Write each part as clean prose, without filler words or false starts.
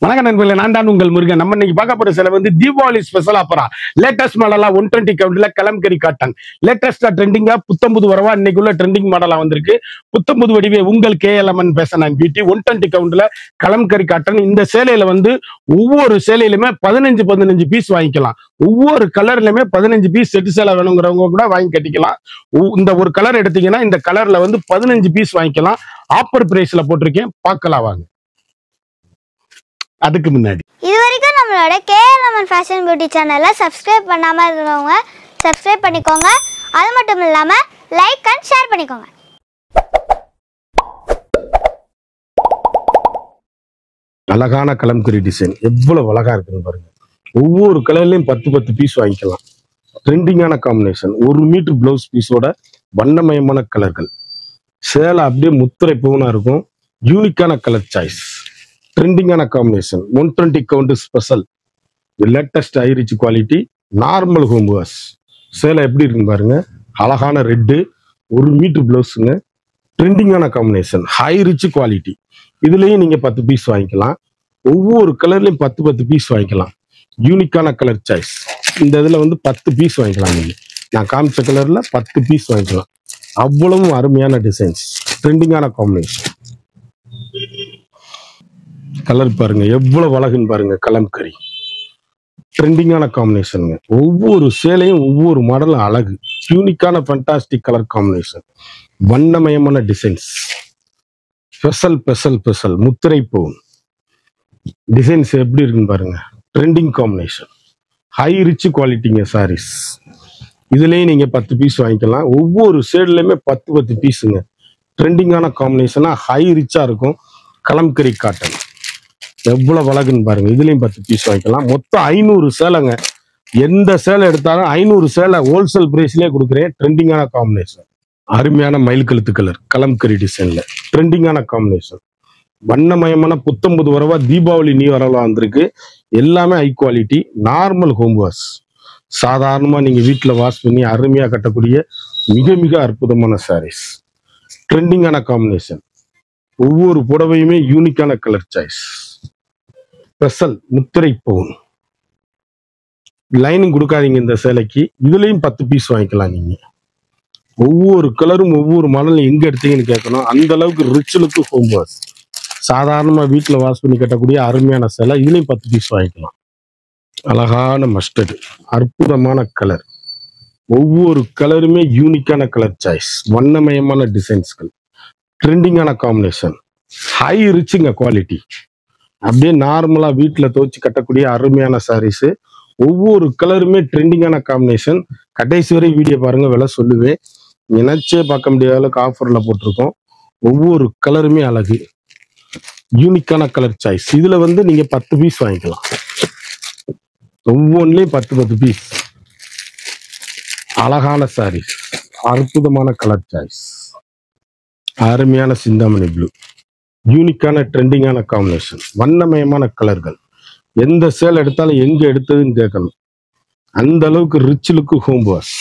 வணக்கம் நண்பர்களே, நான் தான் உங்கள் முருகன். நம்ம இன்னைக்கு பார்க்க போற சேலை வந்து தீபாவளி ஸ்பெஷல் ஆஃபரா லேட்டஸ்ட் மாடலா 120 கவுண்ட்ல கலம்கரி காட்டன் லேட்டஸ்டா ட்ரெண்டிங்கா புத்தம்புது வரவா இன்னைக்குள்ள ட்ரெண்டிங் மாடலா வந்திருக்கு. புத்தம்புது வடிவே உங்கள் KLMN ஃபேஷன் அண்ட் பியூட்டி 120 கவுண்ட்ல கலம்கரி காட்டன். இந்த சேலையில வந்து ஒவ்வொரு சேலையிலுமே 15 பீஸ் வாங்கிக்கலாம். ஒவ்வொரு கலர்லயுமே 15 பீஸ் செட்டு சேலை வேணுங்கிறவங்க கூட வாங்கி கட்டிக்கலாம். இந்த ஒரு கலர் எடுத்தீங்கன்னா இந்த கலர்ல வந்து 15 பீஸ் வாங்கிக்கலாம். ஆஃபர் பிரைஸ்ல போட்டிருக்கேன், பார்க்கலாம் வாங்க. அதுக்கு முன்னாடி இதுவரைக்கும் நம்மளோட KLMN ஃபேஷன் பியூட்டி சேனலை சப்ஸ்கிரைப் பண்ணாமல் இருக்கிறவங்க சப்ஸ்கிரைப் பண்ணிக்கோங்க. அது மட்டும் இல்லாமல் லைக் அண்ட் ஷேர் பண்ணிக்கோங்க. அழகான கலம்கரி டிசைன் எவ்வளவு அழகா இருக்குன்னு பாருங்க. ஒவ்வொரு கலர்லயும் 10 பீஸ் வாங்கிக்கலாம். ட்ரெண்டிங்கான காம்பினேஷன். 1 மீட்டர் பிளவுஸ் பீஸோட வண்ணமயமான கலர்கள். சேலை அப்படியே முத்திரை பூவனா இருக்கும். யூனிக்கான கலர் சாய்ஸ். ட்ரெண்டிங்கான combination. 120 count special. Latest high rich quality. Normal home wash. சேலை எப்படி இருக்குன்னு பாருங்க. அழகான ரெட்டு. 1 மீட்டர் பிளவுஸுங்க. ட்ரெண்டிங்கான காம்பினேஷன். High rich quality. இதுலயும் நீங்க 10 பீஸ் வாங்கிக்கலாம். ஒவ்வொரு கலர்லயும் 10 பீஸ் வாங்கிக்கலாம். யூனிக்கான கலர் சாய்ஸ். இந்த இதுல வந்து 10 பீஸ் வாங்கிக்கலாம். நீங்க நான் காமிச்ச கலர்ல 10 பீஸ் வாங்கிக்கலாம். அவ்வளவு அருமையான டிசைன்ஸ். ட்ரெண்டிங்கான காம்பினேஷன். கலர் பாருங்க எவ்வளவு அழகுன்னு பாருங்க. கலம்கரி ட்ரெண்டிங்கான காம்பினேஷனுங்க. ஒவ்வொரு சேலையும் ஒவ்வொரு மாடலும் அழகு. யூனிக்கான ஃபண்டாஸ்டிக் கலர் காம்பினேஷன். வண்ணமயமான டிசைன்ஸ். ஸ்பெஷல் முத்திரை பூன் டிசைன்ஸ் எப்படி இருக்குன்னு பாருங்க. Trending combination. ஹை ரிச் குவாலிட்டிங்க சாரீஸ். இதுலயும் நீங்க 10 பீஸ் வாங்கிக்கலாம். ஒவ்வொரு சேடுலயுமே 10 பீஸுங்க. ட்ரெண்டிங்கான காம்பினேஷனா ஹை ரிச்சா இருக்கும். கலம்கரி காட்டன் எவ்வளவு அழகுன்னு பாருங்க. இதுலயும் 10 பீஸ் வாங்கிக்கலாம். மொத்தம் 500 சேலைங்க. எந்த சேலை எடுத்தாலும் 500 சேலை ஹோல்சேல் பிரைஸ்லயே கொடுக்குறேன். ட்ரெண்டிங்கான காம்பினேஷன். அருமையான மயில் கழுத்து கலர் கலம்கரி டிசைன்ல ட்ரெண்டிங்கான காம்பினேஷன். வண்ணமயமான புத்தம்புது வரவா தீபாவளி நியூ வரவா வந்திருக்கு. எல்லாமே high quality. Normal home wash. சாதாரணமா நீங்க வீட்டுல வாஷ் பண்ணி அருமையா கட்டக்கூடிய மிக அற்புதமான சாரீஸ். ட்ரெண்டிங்கான காம்பினேஷன். ஒவ்வொரு புடவையுமே யூனிக்கான கலர் சாய்ஸ். ஸ்பெஷல் முத்திரை பூன். லைனிங் கொடுக்காதீங்க இந்த சேலைக்கு. இதுலயும் 10 பீஸ் வாங்கிக்கலாம். நீங்க ஒவ்வொரு கலரும் ஒவ்வொரு மாடலும் எங்க எடுத்தீங்கன்னு கேட்கணும். அந்த அளவுக்கு ரிச் லுக்கு ஹோம் வாஷ். சாதாரணமா வீட்டுல வாஷ் பண்ணி கட்டக்கூடிய அருமையான சேலை. இதுலயும் 10 பீஸ் வாங்கிக்கலாம். அழகான மஸ்டர்டு அற்புதமான கலர். ஒவ்வொரு கலருமே யூனிக்கான கலர் சாய்ஸ். வண்ணமயமான டிசைன்ஸ்கள். ட்ரெண்டிங்கான காம்பினேஷன். ஹை ரிச்சுங்க குவாலிட்டி. அப்படியே நார்மலா வீட்டுல துவச்சு கட்டக்கூடிய அருமையான சாரீஸ். ஒவ்வொரு கலருமே ட்ரெண்டிங்கான காம்பினேஷன். கடைசி வரை வீடியோ பாருங்க, விலை சொல்லுவேன். நினைச்சே பார்க்க முடியாத அளவுக்கு ஆஃபர்ல போட்டிருக்கோம். ஒவ்வொரு கலருமே அழகு. யூனிக்கான கலர் சாய்ஸ். இதுல வந்து நீங்க 10 பீஸ் வாங்கிக்கலாம். ஒவ்வொன்றுலயும் 10 பீஸ். அழகான சாரீஸ். அற்புதமான கலர் சாய்ஸ். அருமையான சிந்தாமணி ப்ளூ. யூனிக்கான ட்ரெண்டிங்கான காம்பினேஷன். வண்ணமயமான கலர்கள். எந்த சேல் எடுத்தாலும் எங்க எடுத்ததுன்னு கேட்கணும். அந்த அளவுக்கு ரிச் லுக்கு ஹோம் வாஷ்.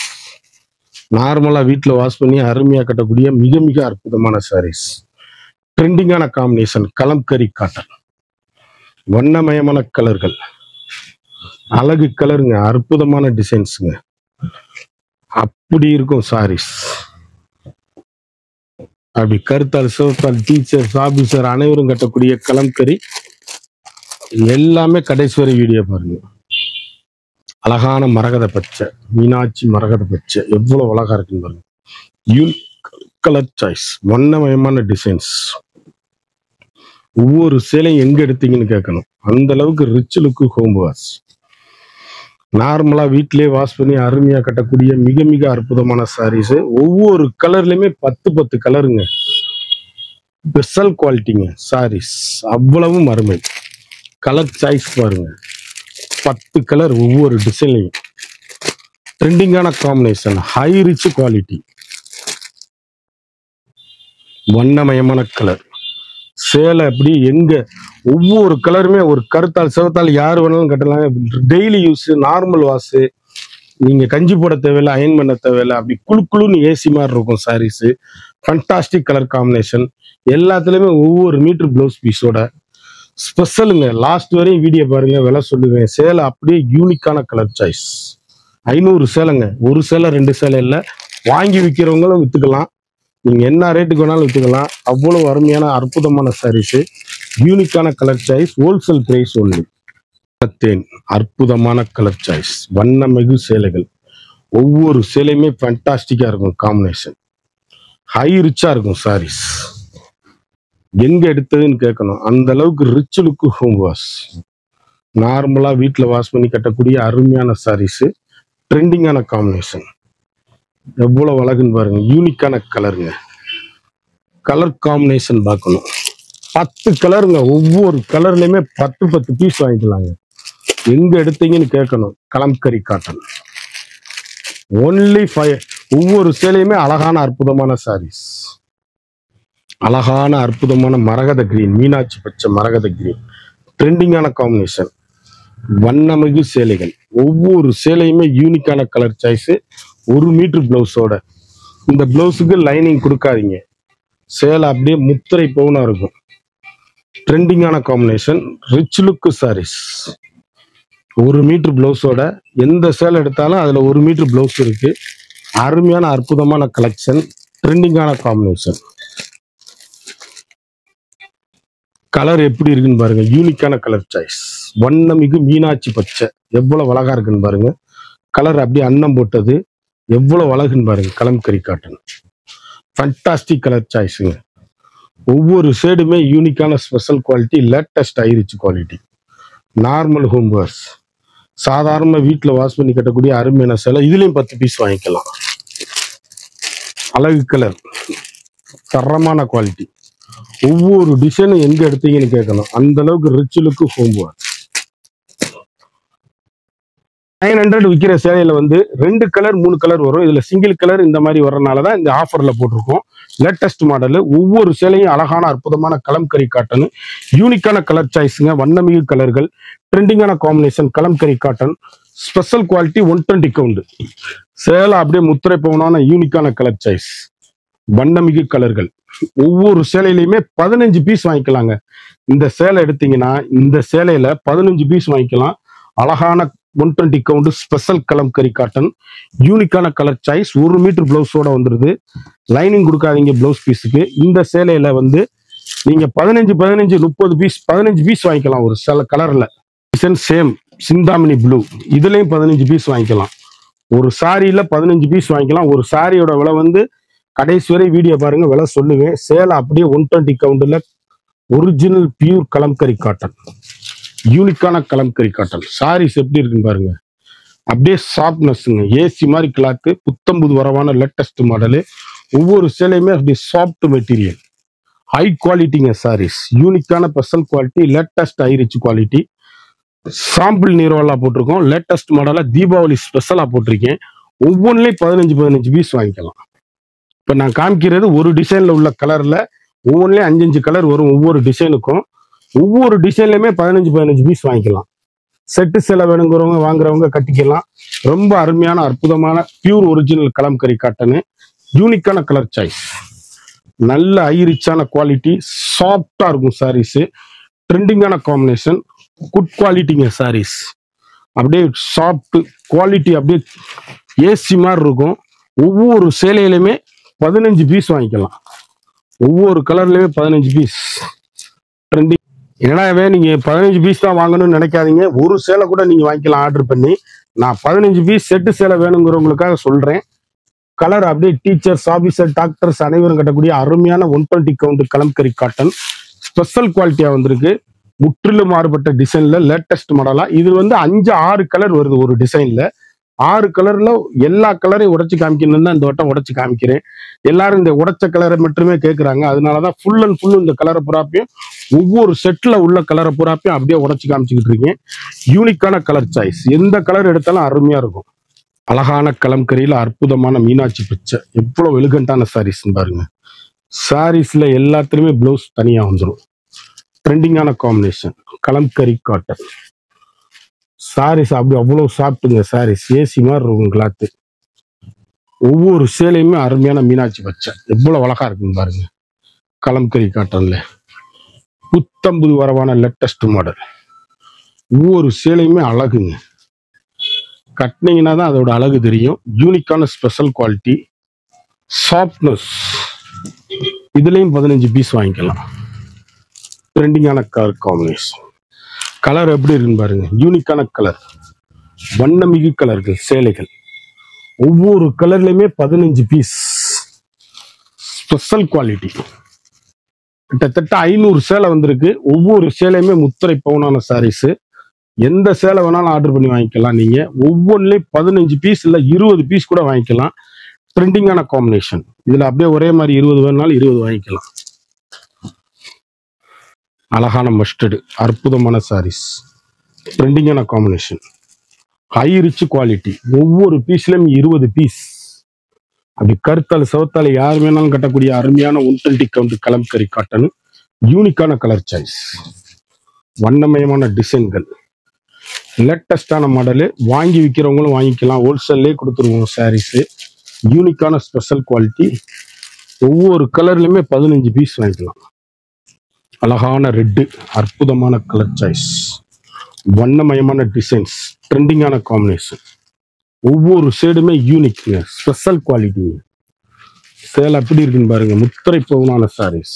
நார்மலா வீட்டுல வாஷ் பண்ணி அருமையா கட்டக்கூடிய மிக அற்புதமான சாரீஸ். ட்ரெண்டிங்கான காம்பினேஷன். கலம்கரி காட்டன். வண்ணமயமான கலர்கள். அழகு கலருங்க. அற்புதமான டிசைன்ஸுங்க. அப்படி இருக்கும் சாரீஸ். அப்படி கருத்தால் சிவத்தால் டீச்சர்ஸ் ஆபீசர் அனைவரும் கட்டக்கூடிய கலம்கரி. எல்லாமே கடைசி வரை வீடியோ பாருங்க. அழகான மரகத பச்சை. மீனாட்சி மரகத பச்சை எவ்வளவு அழகா இருக்குன்னு பாருங்க. Colour choice. வண்ணமயமான டிசைன்ஸ். ஒவ்வொரு சேலையும் எங்க எடுத்தீங்கன்னு கேட்கணும். அந்த அளவுக்கு ரிச் லுக்கு ஹோம் வாஷ். நார்மலா வீட்டிலேயே வாஷ் பண்ணி அருமையா கட்டக்கூடிய மிக அற்புதமான சாரீஸ். ஒவ்வொரு கலர்லயுமே 10 கலருங்க. ஸ்பெஷல் குவாலிட்டிங்க சாரீஸ். அவ்வளவும் அருமை. கலர் சாய்ஸ் பாருங்க. 10 கலர் ஒவ்வொரு டிசைன்லையும். ட்ரெண்டிங்கான காம்பினேஷன். High rich quality. வண்ணமயமான கலர். சேலை அப்படி எங்க ஒவ்வொரு கலருமே ஒரு கருத்தால் சிவத்தால் யார் வேணாலும் கட்டலாம். Daily use. Normal wash. நீங்க கஞ்சி போட தேவையில்லை, அயன் பண்ண தேவையில்லை. அப்படி குழுன்னு ஏசி மாதிரி இருக்கும் சாரீஸ். Fantastic colour combination. எல்லாத்துலயுமே ஒவ்வொரு மீட்டர் பிளவுஸ் பீஸோட ஸ்பெஷலுங்க. லாஸ்ட் வரையும் வீடியோ பாருங்க, விலை சொல்லுவேன். சேலை அப்படியே யூனிக்கான கலர் சாய்ஸ். 500 சேலைங்க. ஒரு சேலை 2 சேலை இல்லை, வாங்கி விற்கிறவங்களும் வித்துக்கலாம். நீங்க என்ன ரேட்டுக்கு வேணாலும் வித்துக்கலாம். அவ்வளவு அருமையான அற்புதமான சாரீஸ், யூனிக்கான colour choice, wholesale price only. அற்புதமான கலர் சாய்ஸ், வண்ணமிகு சேலைகள். ஒவ்வொரு சேலையுமே ஃபேண்டாஸ்டிக்கா இருக்கும். காம்பினேஷன் ஹை ரிச்சா இருக்கும். சாரீஸ் எங்க எடுத்ததுன்னு கேட்கணும், அந்த அளவுக்கு ரிச் லுக்கு ஹோம் வாஷ். நார்மலா வீட்டுல வாஷ் பண்ணி கட்டக்கூடிய அருமையான சாரீஸ், ட்ரெண்டிங்கான காம்பினேஷன். எவ்வளவு அழகுன்னு பாருங்க, யூனிக்கான கலருங்க. கலர் காம்பினேஷன் பார்க்கணும். 10 கலருங்க. ஒவ்வொரு கலர்லயுமே 10 பீஸ் வாங்கிக்கலாங்க. எங்க எடுத்தீங்கன்னு கேட்கணும். Kalamkari cotton only 5. ஒவ்வொரு சேலையுமே அழகான அற்புதமான சாரீஸ். அழகான அற்புதமான மரகத கிரீன், மீனாட்சி பச்சை மரகத கிரீன், ட்ரெண்டிங்கான காம்பினேஷன், வண்ணமிகு சேலைகள். ஒவ்வொரு சேலையுமே யூனிக்கான கலர் சாய்ஸ். 1 மீட்டர் பிளவுஸோட. இந்த பிளவுஸுக்கு லைனிங் கொடுக்காதீங்க. சேலை அப்படியே முத்திரை பவுனா இருக்கும். ட்ரெண்டிங்கான combination, rich look saris. 1 metre பிளவுஸோட எந்த சேலை எடுத்தாலும் அதுல 1 மீட்டர் பிளவுஸ் இருக்கு. அருமையான அற்புதமான கலெக்ஷன், ட்ரெண்டிங்கான காம்பினேஷன். கலர் எப்படி இருக்குன்னு பாருங்க, யூனிக்கான கலர் சாய்ஸ். வண்ணமிகு மீனாட்சி பச்சை எவ்வளவு அழகா இருக்குன்னு பாருங்க. கலர் அப்படியே அன்னம் போட்டது, எவ்வளவு அழகுன்னு பாருங்க. கலம்கரி காட்டன் ஃபண்டாஸ்டிக் கலர் சாய்ஸுங்க. ஒவ்வொரு ஷேடுமே யூனிக்கான special quality, latest high rich quality. Normal home wash, சாதாரண வீட்டில் வாஷ் பண்ணி கட்டக்கூடிய அருமையான சேலை. இதுலயும் 10 பீஸ் வாங்கிக்கலாம். அழகு கலர், தரமான குவாலிட்டி. ஒவ்வொரு டிசைனும் எங்க எடுத்தீங்கன்னு கேட்கணும், அந்த அளவுக்கு ரிச் லுக்கு ஹோம் வாஷ். 900 விற்கிற சேலையில 2 கலர் 3 கலர் வரும். இதுல சிங்கிள் கலர் இந்த மாதிரி வர்றதுனாலதான் இந்த ஆஃபர்ல போட்டிருக்கோம். Latest model. ஒவ்வொரு சேலையும் அழகான அற்புதமான கலம்கரி காட்டன், யூனிக்கான கலர் சாய்ஸுங்க. வண்ணமிகு கலர்கள், ட்ரெண்டிங்கான combination. Kalamkari cotton special quality, 120 count. சேலை அப்படியே முத்திரை பவுனான யூனிக்கான கலர் சாய்ஸ், வண்ணமிகு கலர்கள். ஒவ்வொரு சேலையிலையுமே 15 பீஸ் வாங்கிக்கலாங்க. இந்த சேலை எடுத்தீங்கன்னா இந்த சேலையில 15 பீஸ் வாங்கிக்கலாம். அழகான 120 கவுண்ட் ஸ்பெஷல் கலம்கரி காட்டன், யூனிக்கான கலர் சாய்ஸ். 1 மீட்டர் பிளவுஸோட வந்துருது. லைனிங் கொடுக்காதீங்க பிளவுஸ் பீஸுக்கு. இந்த சேலையில நீங்க 15 30 பீஸ் 15 பீஸ் வாங்கிக்கலாம். ஒரு சில கலர்ல டிசைன் சேம் சிந்தாமணி ப்ளூ, இதுலயும் 15 பீஸ் வாங்கிக்கலாம். ஒரு சாரியில 15 பீஸ் வாங்கிக்கலாம். ஒரு சாரியோட விலை கடைசி வரை வீடியோ பாருங்க, விலை சொல்லுவேன். சேலை அப்படியே 120 கவுண்ட்ல ஒரிஜினல் பியூர் கலம்கரி காட்டன், யூனிக்கான கலம்கரி காட்டன். சாரீஸ் எப்படி இருக்குன்னு பாருங்க, அப்படியே சாஃப்ட்னஸ்ங்க. ஏசி மாதிரி கிளாத்து, புத்தம்புது வரவான லேட்டஸ்ட் மாடலு. ஒவ்வொரு சேலையுமே அப்படியே சாஃப்ட் மெட்டீரியல், ஹை குவாலிட்டிங்க சாரீஸ். யூனிக்கான special quality, latest high rich quality. Sample நீரோலா போட்டிருக்கோம். லேட்டஸ்ட் மாடலா தீபாவளி ஸ்பெஷலா போட்டிருக்கேன். ஒவ்வொன்றுலையும் 15 பீஸ் வாங்கிக்கலாம். இப்ப நான் காமிக்கிறது ஒரு டிசைன்ல உள்ள கலர்ல, ஒவ்வொன்றுலயும் 5 கலர் வரும். ஒவ்வொரு டிசைனுக்கும் ஒவ்வொரு டிசைன்லயுமே 15 பீஸ் வாங்கிக்கலாம். செட்டு சேலை வேணுங்கிறவங்க வாங்குறவங்க கட்டிக்கலாம். ரொம்ப அருமையான அற்புதமான பியூர் ஒரிஜினல் கலம்கரி காட்டனு, யூனிக்கான கலர் சாய்ஸ். நல்ல ஐரிச்சான குவாலிட்டி, சாஃப்டா இருக்கும் சாரீஸ். ட்ரெண்டிங்கான காம்பினேஷன், குட் குவாலிட்டிங்க சாரீஸ். அப்படியே சாஃப்ட் குவாலிட்டி, அப்படியே ஏசி மாதிரி இருக்கும். ஒவ்வொரு சேலையிலுமே 15 பீஸ் வாங்கிக்கலாம். ஒவ்வொரு கலர்லயுமே 15 பீஸ். ட்ரெண்டிங். என்னடாவே நீங்க 15 பீஸ் தான் வாங்கணும்னு நினைக்காதீங்க. ஒரு சேலை கூட நீங்க வாங்கிக்கலாம் ஆர்டர் பண்ணி. நான் 15 பீஸ் செட்டு சேலை வேணுங்கிறவங்களுக்காக சொல்றேன். கலர் அப்படியே டீச்சர்ஸ், ஆபீசர், டாக்டர்ஸ் அனைவரும் கட்டக்கூடிய அருமையான 120 கவுண்ட் கலம்கரி காட்டன் ஸ்பெஷல் குவாலிட்டியா வந்திருக்கு. முற்றிலும் மாறுபட்ட டிசைன்ல லேட்டஸ்ட் மாடலா. இது 5 6 கலர் வருது ஒரு டிசைன்ல. 6 கலர்ல எல்லா கலரையும் உடைச்சு காமிக்கணும் தான் இந்த வட்டம் உடைச்சு காமிக்கிறேன். எல்லாரும் இந்த உடைச்ச கலரை மட்டுமே கேட்கறாங்க. அதனாலதான் ஃபுல் அண்ட் ஃபுல் இந்த கலரை பூராப்பையும், ஒவ்வொரு செட்ல உள்ள கலரை பூராப்பையும் அப்படியே உடைச்சு காமிச்சுக்கிட்டு இருக்கேன். யூனிக்கான கலர் சாய்ஸ். எந்த கலர் எடுத்தாலும் அருமையா இருக்கும். அழகான கலம்கரியில அற்புதமான மீனாட்சி பச்சை, எவ்வளவு எலிகண்டான சாரீஸ் பாருங்க. சாரீஸ்ல எல்லாத்துலயுமே பிளவுஸ் தனியா வந்துடும். ட்ரெண்டிங்கான காம்பினேஷன், கலம்கரி காட்டன் சாரீஸ். அப்படி அவ்வளவு சாப்பிட்டுங்க சாரீஸ், ஏசி மாதிரி இருக்கும் கிளாத்து. ஒவ்வொரு சேலையுமே அருமையான மீனாட்சி பச்சை, எவ்வளவு அழகா இருக்குன்னு பாருங்க. கலம்கரி காட்டன்ல புத்தம்புது வரவான லேட்டஸ்ட் மாடல். ஒவ்வொரு சேலையுமே அழகுங்க. கட்டினீங்கன்னா தான் அதோட அழகு தெரியும். யூனிக்கான ஸ்பெஷல் குவாலிட்டி, சாஃப்ட்னஸ். இதுலயும் 15 பீஸ் வாங்கிக்கலாம். ட்ரெண்டிங்கான கலர் காம்பினேஷன். கலர் எப்படி இருக்குன்னு பாருங்க. யூனிக்கான கலர், வண்ணமிகு கலர்கள் சேலைகள். ஒவ்வொரு கலர்லயுமே 15 பீஸ். Special quality. கிட்டத்தட்ட 500 சேலை வந்திருக்கு. ஒவ்வொரு சேலையுமே முத்திரை பவுனான சாரீஸ். எந்த சேலை வேணாலும் ஆர்டர் பண்ணி வாங்கிக்கலாம். நீங்க ஒவ்வொன்றுலயும் 15 பீஸ் இல்ல 20 பீஸ் கூட வாங்கிக்கலாம். ட்ரெண்டிங்கான காம்பினேஷன். இதுல அப்படியே ஒரே மாதிரி 20 வேணாலும் 20 வாங்கிக்கலாம். அழகான மஸ்டர்டு, அற்புதமான சாரீஸ். ட்ரெண்டிங்கான காம்பினேஷன். High rich quality. ஒவ்வொரு பீஸ்லயும் 20 பீஸ். அப்படி கருத்தால் சிவத்தால் யார் வேணாலும் கட்டக்கூடிய அருமையான 120 கவுண்ட் கலம்கரி காட்டன். யூனிக்கான கலர் சாய்ஸ், வண்ணமயமான டிசைன்கள், லேட்டஸ்டான மாடலு. வாங்கி விற்கிறவங்களும் வாங்கிக்கலாம். ஹோல்சேல்லே கொடுத்துருவோம் சாரீஸ். யூனிக்கான ஸ்பெஷல் குவாலிட்டி. ஒவ்வொரு கலர்லையுமே 15 பீஸ் வாங்கிக்கலாம். அழகான ரெட்டு, அற்புதமான கலர் சாய்ஸ், வண்ணமயமான டிசைன்ஸ், ட்ரெண்டிங்கான காம்பினேஷன். ஒவ்வொரு ஷேடுமே யூனிக்ங்க, ஸ்பெஷல் குவாலிட்டி. சேலை எப்படி இருக்குன்னு பாருங்க. முத்திரை பவுனான சாரீஸ்.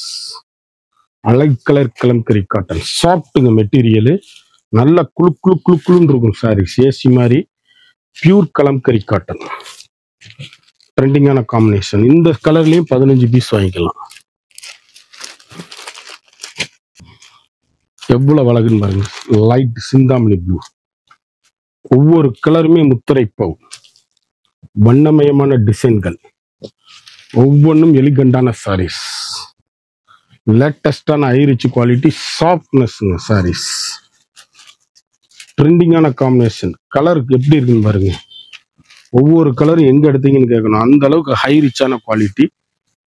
அழகு கலர் கலம்கரி காட்டன். சாஃப்ட்டுங்க மெட்டீரியலு. நல்ல குளு குளு குளு குளுன்னு இருக்கும் சாரீஸ். ஏசி மாதிரி பியூர் கலம்கரி காட்டன். ட்ரெண்டிங்கான காம்பினேஷன். இந்த கலர்லயும் 15 பீஸ் வாங்கிக்கலாம். எவ்வளவு அழகுன்னு பாருங்க. Light Chintamani blue. ஒவ்வொரு கலருமே முத்திரை பவு. வண்ணமயமான டிசைன்கள். ஒவ்வொன்றும் எலிகண்டான சாரீஸ். லேட்டஸ்டான ஹை ரிச் குவாலிட்டி, சாஃப்ட்னஸ்ங்க சாரீஸ். ட்ரெண்டிங்கான காம்பினேஷன். கலருக்கு எப்படி இருக்குன்னு பாருங்க. ஒவ்வொரு கலரும் எங்க எடுத்தீங்கன்னு கேட்கணும். அந்த அளவுக்கு ஹை ரிச்சான குவாலிட்டி.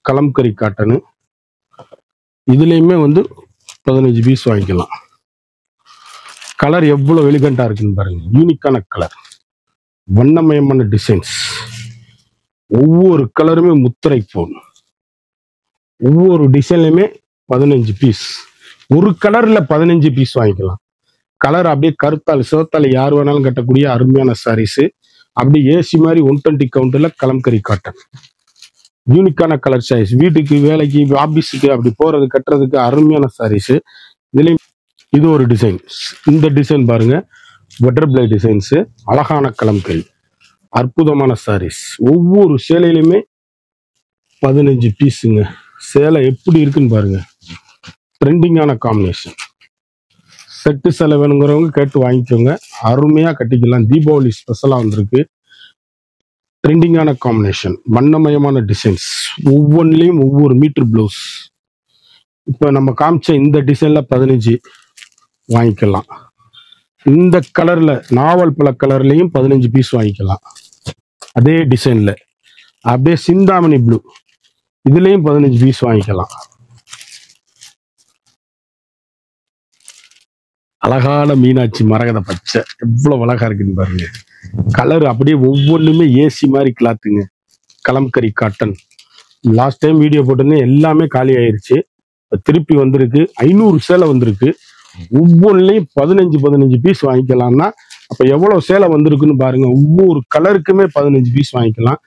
கலம்கரி காட்டனு. இதுலயுமே 15 பீஸ் வாங்கிக்கலாம். கலர் எவ்வளவு எலிகண்டா இருக்குன்னு பாருங்க. யூனிக்கான கலர், வண்ணமயமான டிசைன்ஸ். ஒவ்வொரு கலருமே முத்திரை போன். ஒவ்வொரு டிசைன்லயுமே 15 பீஸ். ஒரு கலர்ல 15 பீஸ் வாங்கிக்கலாம். கலர் அப்படியே கருத்தால் சிவத்தால் யார் வேணாலும் கட்டக்கூடிய அருமையான சாரீஸ். அப்படி ஏசி மாதிரி 120 கவுண்ட்ல கலம்கரி காட்டன். யூனிக்கான கலர் சாரீஸ். வீட்டுக்கு, வேலைக்கு, ஆபீஸுக்கு அப்படி போறது கட்டுறதுக்கு அருமையான சாரீஸ். இதுலயும் இது ஒரு டிசைன். இந்த டிசைன் பாருங்க. Butterfly designs. அழகான கலம்கரி, அற்புதமான சாரீஸ். ஒவ்வொரு சேலையிலுமே 15 பீஸுங்க. சேலை எப்படி இருக்குன்னு பாருங்க. ட்ரெண்டிங்கான காம்பினேஷன். செட்டு சேலை வேணுங்கிறவங்க கேட்டு வாங்கிக்கோங்க. அருமையா கட்டிக்கலாம். தீபாவளி ஸ்பெஷலா வந்திருக்கு. ட்ரெண்டிங்கான காம்பினேஷன், வண்ணமயமான டிசைன்ஸ். ஒவ்வொன்றிலையும் ஒவ்வொரு மீட்டர் பிளவுஸ். இப்ப நம்ம காமிச்ச இந்த டிசைன்ல 15 வாங்கிக்கலாம். இந்த கலர்ல நாவல் பழ கலர்லயும் 15 பீஸ் வாங்கிக்கலாம். அதே டிசைன்ல அப்படியே சிந்தாமணி ப்ளூ, இதுலயும் 15 பீஸ் வாங்கிக்கலாம். அழகான மீனாட்சி மரகத பச்சை. எவ்வளவு அழகா இருக்குன்னு பாருங்க. கலர் அப்படியே ஒவ்வொன்றுமே ஏசி மாதிரி கிளாத்துங்க. Kalamkari cotton. Last time video போட்டிருந்தேன், எல்லாமே காலி ஆயிருச்சு. திருப்பி வந்திருக்கு. 500 சேலை வந்திருக்கு. ஒவ்வொன்றுலையும் 15 பீஸ் வாங்கிக்கலாம்னா அப்ப எவ்வளவு சேலை வந்திருக்குன்னு பாருங்க. ஒவ்வொரு கலருக்குமே 15 பீஸ் வாங்கிக்கலாம்.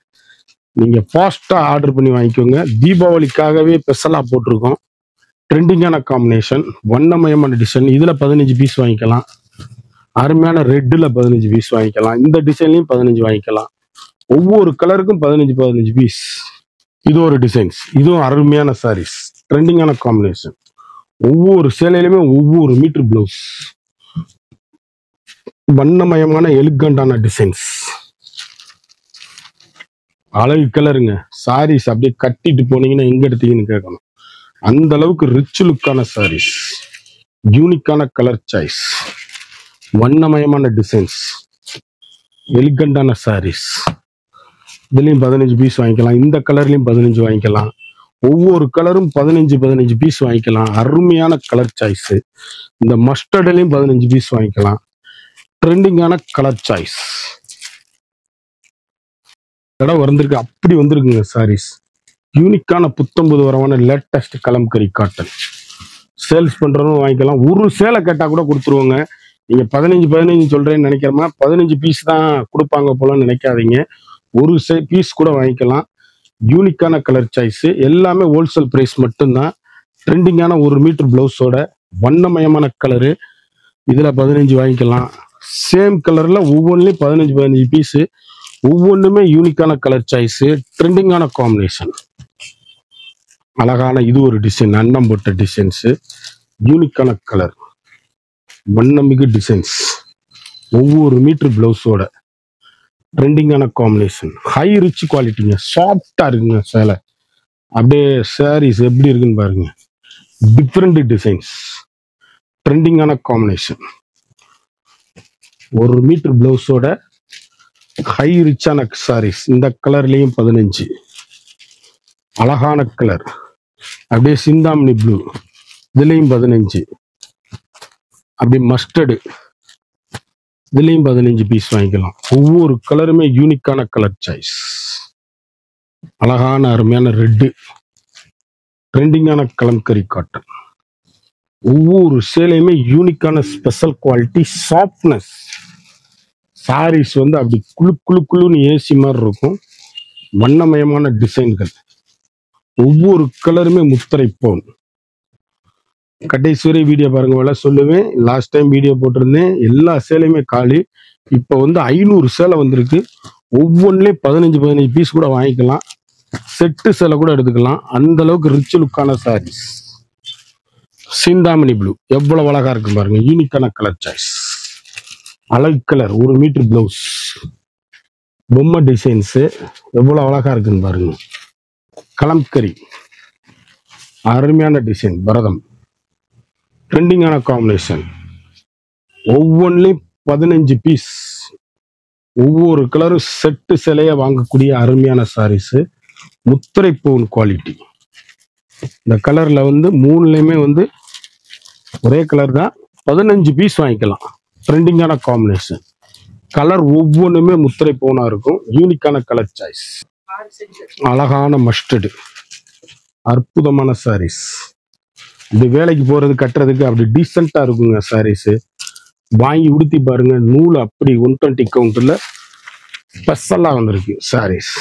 நீங்க ஃபாஸ்டா ஆர்டர் பண்ணி வாங்கிக்கோங்க. தீபாவளிக்காகவே ஸ்பெஷலா போட்டிருக்கோம். ட்ரெண்டிங்கான காம்பினேஷன், வண்ணமயமான டிசைன். இதுல 15 பீஸ் வாங்கிக்கலாம். அருமையான ரெட்ல 15 பீஸ் வாங்கிக்கலாம். இந்த டிசைன்லயும் 15 வாங்கிக்கலாம். ஒவ்வொரு கலருக்கும் 15 பீஸ். இது ஒரு டிசைன்ஸ். இதுவும் அருமையான சாரீஸ். ட்ரெண்டிங்கான காம்பினேஷன். ஒவ்வொரு சேலையிலுமே ஒவ்வொரு மீட்டர் பிளவுஸ். வண்ணமயமான எலிகண்டான டிசைன்ஸ். அழகு கலருங்க. சாரீஸ் அப்படியே கட்டிட்டு போனீங்கன்னா எங்க எடுத்தீங்கன்னு கேட்கணும். அந்த அளவுக்கு ரிச் லுக்கான சாரீஸ். யூனிக்கான கலர் சாய்ஸ், வண்ணமயமான டிசைன்ஸ், எலிகண்டான சாரீஸ். இதுலயும் 15 பீஸ் வாங்கிக்கலாம். இந்த கலர்லயும் 15 வாங்கிக்கலாம். ஒவ்வொரு கலரும் 15 பீஸ் வாங்கிக்கலாம். அருமையான கலர் சாய்ஸ். இந்த மஸ்டர்ட்லயும் 15 பீஸ் வாங்கிக்கலாம். ட்ரெண்டிங்கான கலர் சாய்ஸ். இடம் வந்திருக்கு, அப்படி வந்திருக்குங்க சாரீஸ். யூனிக்கான புத்தம்புது வரவான லேட்டஸ்ட் கலம்கரி காட்டன். சேல்ஸ் பண்றவங்க வாங்கிக்கலாம். ஒரு சேலை கேட்டா கூட கொடுத்துருவோங்க. நீங்க 15 சொல்றேன்னு நினைக்கிறமா, 15 பீஸ் தான் கொடுப்பாங்க போலன்னு நினைக்காதீங்க. ஒரு பீஸ் கூட வாங்கிக்கலாம். யூனிக்கான கலர் சாய்ஸ், எல்லாமே ஹோல்சேல் பிரைஸ் மட்டும்தான். ட்ரெண்டிங்கான 1 மீட்டர் பிளவுஸோட வண்ணமயமான கலரு, இதுல 15 வாங்கிக்கலாம். சேம் கலர்ல ஒவ்வொன்றுலையும் 15 பீஸ், ஒவ்வொன்றுமே யூனிக்கான கலர் சாய்ஸ், ட்ரெண்டிங்கான காம்பினேஷன். அழகான இது ஒரு டிசைன், அன்னம் போட்ட டிசைன்ஸ், யூனிக்கான கலர், வண்ணமிகு டிசைன்ஸ், ஒவ்வொரு மீட்டர் பிளவுஸோட ட்ரெண்டிங்கான காம்பினேஷன், ஹை ரிச் குவாலிட்டிங்க, சாஃப்டா இருக்குங்க சேலை. அப்படியே சாரீஸ் எப்படி இருக்குன்னு பாருங்க. டிஃப்ரெண்ட் டிசைன்ஸ், ட்ரெண்டிங்கான காம்பினேஷன், 1 மீட்டர் பிளவுஸோட ஹை ரிச்சான சாரீஸ். இந்த கலர்லயும் 15, அழகான கலர், அப்படியே சிந்தாமணி ப்ளூ, இதுலயும் 15, அப்படியே மஸ்டர்டு, இதுலயும் 15 பீஸ் வாங்கிக்கலாம். ஒவ்வொரு கலருமே யூனிக்கான கலர் சாய்ஸ். அழகான அருமையான ரெட்டு, ட்ரெண்டிங்கான கலம்கரி காட்டன். ஒவ்வொரு சேலையுமே யூனிக்கான ஸ்பெஷல் குவாலிட்டி, சாஃப்ட்னஸ். சாரீஸ் வந்து அப்படி குழு குழு குழுன்னு ஏசி மாதிரி இருக்கும். வண்ணமயமான டிசைன்கள், ஒவ்வொரு கலருமே முத்திரை போன். கடைசி வரை வீடியோ பாருங்க. வேலை சொல்லுவேன், லாஸ்ட் டைம் வீடியோ போட்டிருந்தேன், எல்லா சேலையுமே காலி. இப்போ வந்து 500 சேலை வந்திருக்கு. ஒவ்வொன்றுலேயும் 15 பீஸ் கூட வாங்கிக்கலாம். செட்டு சேலை கூட எடுத்துக்கலாம். அந்த அளவுக்கு ரிச் லுக்கான சாரீஸ். சிந்தாமணி ப்ளூ எவ்வளவு அழகா இருக்கு பாருங்க. யூனிக்கான கலர் சாய்ஸ், அழகு கலர், 1 மீட்டர் பிளவுஸ், பொம்மை டிசைன்ஸ் எவ்வளவு அழகா இருக்குன்னு பாருங்க. கலம்கரி அருமையான டிசைன், பரதம், ட்ரெண்டிங்கான காம்பினேஷன். ஒவ்வொன்றுலையும் 15 பீஸ், ஒவ்வொரு கலரும் செட்டு சிலைய வாங்கக்கூடிய அருமையான சாரீஸ், முத்திரை பூன் குவாலிட்டி. இந்த கலர்ல வந்து 3லையுமே வந்து ஒரே கலர் தான், 15 பீஸ் வாங்கிக்கலாம். ட்ரெண்டிங்கான காம்பினேஷன், கலர் ஒவ்வொன்றுமே முத்திரை பூனா இருக்கும். யூனிக்கான கலர் சாய்ஸ், அழகான மஸ்டர்டு, அற்புதமான சாரீஸ். இது வேலைக்கு போறது கட்டுறதுக்கு அப்படி டீசெண்டா இருக்குங்க சாரீஸ். வாங்கி உடுத்தி பாருங்க. நூல் அப்படி 120 கவுண்ட்ல ஸ்பெஷலா வந்திருக்கு சாரீஸ்.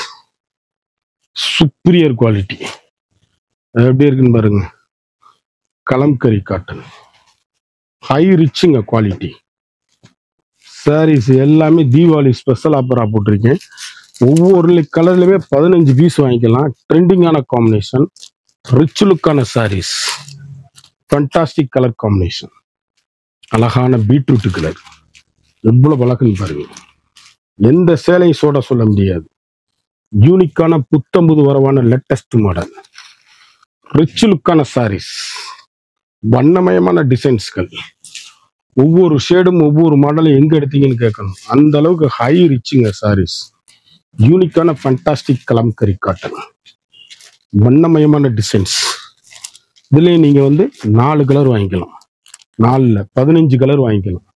சுப்பீரியர் குவாலிட்டி எப்படி இருக்குன்னு பாருங்க. கலம்கரி காட்டன், ஹை ரிச்சுங்க குவாலிட்டி. சாரீஸ் எல்லாமே தீபாவளி ஸ்பெஷல் ஆஃபரா போட்டிருக்கேன். ஒவ்வொரு கலர்லயுமே 15 பீஸ் வாங்கிக்கலாம். ட்ரெண்டிங்கான காம்பினேஷன், ரிச் லுக்கான சாரீஸ், ஃபண்டாஸ்டிக் கலர் காம்பினேஷன். அழகான பீட்ரூட் கலர் எவ்வளவு அழகுன்னு பாருங்க. எந்த சேலையும் சோட சொல்ல முடியாது. யூனிக்கான புத்தம்புது வரவான லேட்டஸ்ட் மாடல், ரிச் லுக்கான சாரீஸ், வண்ணமயமான டிசைன்ஸ்கள். ஒவ்வொரு ஷேடும் ஒவ்வொரு மாடலும் எங்க எடுத்தீங்கன்னு கேட்கணும். அந்த அளவுக்கு ஹை ரிச்சுங்க சாரீஸ். யூனிக்கான ஃபண்டாஸ்டிக் கலம்கரி காட்டன், வண்ணமயமான டிசைன்ஸ். இதுலயும் நீங்க வந்து 4 கலர் வாங்கிக்கலாம். 4ல 15 கலர் வாங்கிக்கலாம்.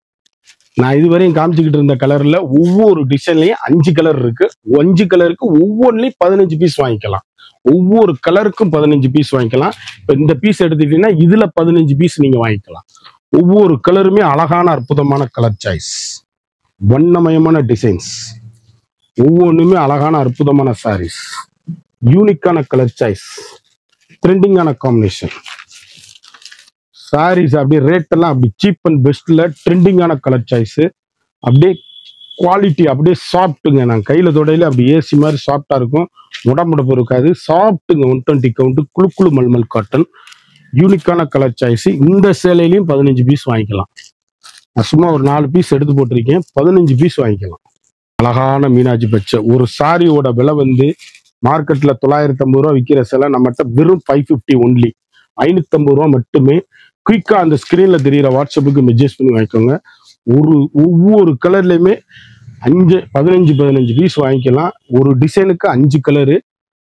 நான் இதுவரையும் காமிச்சுக்கிட்டு இருந்த கலர்ல ஒவ்வொரு டிசைன்லயும் 5 கலர் இருக்கு. 5 கலருக்கு ஒவ்வொன்றுலயும் 15 பீஸ் வாங்கிக்கலாம். ஒவ்வொரு கலருக்கும் 15 பீஸ் வாங்கிக்கலாம். இப்ப இந்த பீஸ் எடுத்துக்கிட்டீங்கன்னா இதுல 15 பீஸ் நீங்க வாங்கிக்கலாம். ஒவ்வொரு கலருமே அழகான அற்புதமான கலர் சாய்ஸ், வண்ணமயமான டிசைன்ஸ், ஒவ்வொன்றுமே அழகான அற்புதமான சாரீஸ், யூனிக்கான கலர் சாய்ஸ், ட்ரெண்டிங்கான காம்பினேஷன். சாரீஸ் அப்படியே ரேட் எல்லாம் அப்படி சீப் அண்ட் பெஸ்ட்ல ட்ரெண்டிங்கான கலர் சாய்ஸ். அப்படியே குவாலிட்டி அப்படியே சாஃப்ட்டுங்க. நான் கையில தொடையில அப்படி ஏசி மாதிரி சாஃப்டா இருக்கும். உடம்புடப்பு இருக்காது. சாஃப்ட்டுங்க. 120 கவுண்ட் குழு குழு மல்மல் காட்டன். யூனிக்கான கலர் சாய்ஸ். இந்த சேலையிலையும் 15 பீஸ் வாங்கிக்கலாம். நான் சும்மா ஒரு 4 பீஸ் எடுத்து போட்டிருக்கேன். 15 பீஸ் வாங்கிக்கலாம். அழகான மீனாட்சி பச்சை. ஒரு சாரியோட விலை வந்து மார்க்கெட்ல 950 ரூபா விற்கிற சேலை நம்மகிட்ட வெறும் 550 ஒன்லி, 550 ரூபா மட்டுமே. குயிக்கா அந்த ஸ்கிரீன்ல தெரியுற வாட்ஸ்அப்புக்கு மெசேஜ் பண்ணி வாங்கிக்கோங்க. ஒவ்வொரு கலர்லயுமே 15 பீஸ் வாங்கிக்கலாம். ஒரு டிசைனுக்கு 5 கலரு,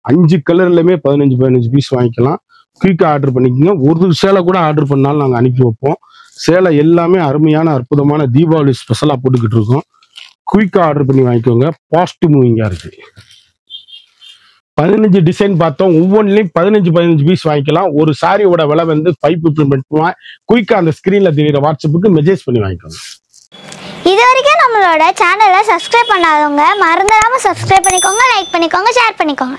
5 கலர்லயுமே 15 பீஸ் வாங்கிக்கலாம். குயிக்கா ஆர்டர் பண்ணிக்கோங்க. ஒரு சேலை கூட ஆர்டர் பண்ணாலும் நாங்கள் அனுப்பி வைப்போம். சேலை எல்லாமே அருமையான அற்புதமான தீபாவளி ஸ்பெஷலா போட்டுக்கிட்டு இருக்கோம். குயிக்கா ஆர்டர் பண்ணி வாங்கிக்கோங்க. பாசிட்டிவ் மூவிங்கா இருக்கு. 15 டிசைன் பார்த்தோம். ஒவ்வொன்றிலையும் 15 பீஸ் வாங்கிக்கலாம். ஒரு சாரியோட விலை வந்து 550. குயிக்கா அந்த ஸ்கிரீன்ல தெரியுற வாட்ஸ்அப்புக்கு மெசேஜ் பண்ணி வாங்கிக்கோங்க. இது வரைக்கும் நம்மளோட சேனலை சப்ஸ்கிரைப் பண்ணாதவங்க மறந்துடாம சப்ஸ்கிரைப் பண்ணிக்கோங்க, லைக் பண்ணிக்கோங்க, ஷேர் பண்ணிக்கோங்க.